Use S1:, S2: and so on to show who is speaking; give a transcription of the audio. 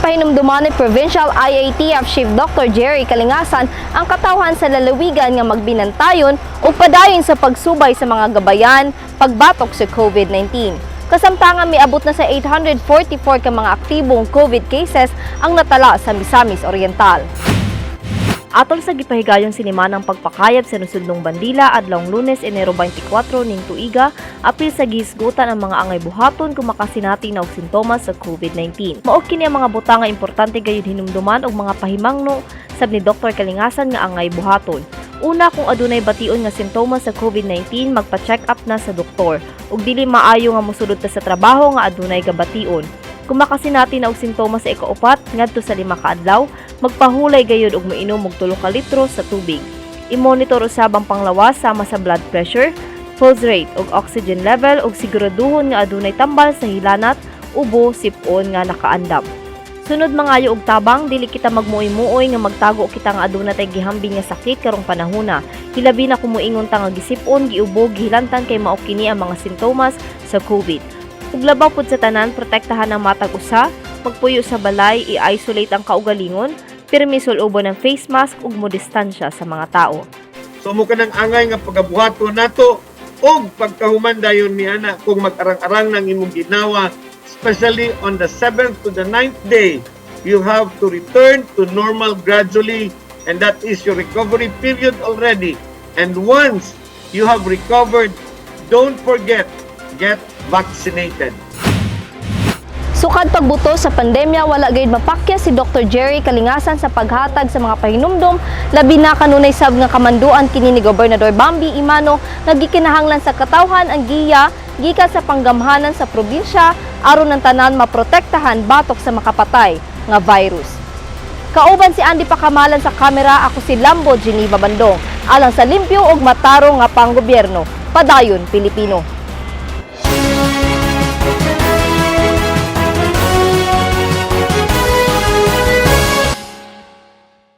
S1: Gipahinumduman ni Provincial IATF Chief Dr. Jerry Kalingasan ang katawhan sa lalawigan nga magbinantayon o padayon sa pagsubay sa mga gabayan pagbatok sa COVID-19. Kasamtangan miabot na sa 844 ka mga aktibong COVID cases ang natala sa Misamis Oriental. Atol sa gipahigayon sinimanang pagpakayab sa nasudnong bandila adlawng Lunes, Enero 24 ning tuiga, apil sa gihisgutan ang mga angay buhaton kung makasinati na og sintomas sa COVID-19. Mao kini ang mga butang nga importante gayud hinumduman og mga pahimangno sab ni Dr. Kalingasan nga angay buhaton. Una, kung adunay bation nga sintomas sa COVID-19, magpa-check up na sa doktor ug dili maayo nga mosulod ta sa trabaho nga adunay gabation. Kung makasinati na og sintomas sa ikaupat ngadto sa 5 ka adlaw, magpahulay gayud og moinom og 3 ka litro sa tubig. I-monitor usab ang panglawas sama sa blood pressure, pulse rate ug oxygen level ug siguraduhon nga adunay tambal sa hilanat, ubo, sipon nga nakaandam. Sunod mangayo og tabang, dili kita magmuoy-muoy nga magtago kita nga aduna tay gihambing nga sakit karong panahona. Hilabi na kung moingon ta nga gisipon, giubo, gihilantan kay mao kini ang mga sintomas sa COVID. Ug labaw pud sa tanan, protektahan ang matag usa, magpuyo sa balay, i-isolate ang kaugalingon, pirmi sul-ubo ng face mask ug modistansya sa mga tao.
S2: So mo kanang angay nga pagabuhaton nato og pagkahuman dayon ni ana kung mag-arang-arang ng imong ginawa, especially on the 7th to the 9th day, you have to return to normal gradually, and that is your recovery period already. And once you have recovered, don't forget, get vaccinated.
S1: Sukad pagbuto sa pandemya, wala gayud mapakya si Dr. Jerry Kalingasan sa paghatag sa mga pahinumdom, labi na kanunay sab nga kamanduan kini ni Gobernador Bambi Imano nga gikinahanglan sa katawhan ang giya gikan sa panggamhanan sa probinsya aron ang tanan maprotektahan batok sa makapatay nga virus. Kauban si Andy Pakamalan sa kamera, ako si Lambo Geneva Bandong, alang sa limpyo ug matarong nga panggobyerno, padayon Pilipino.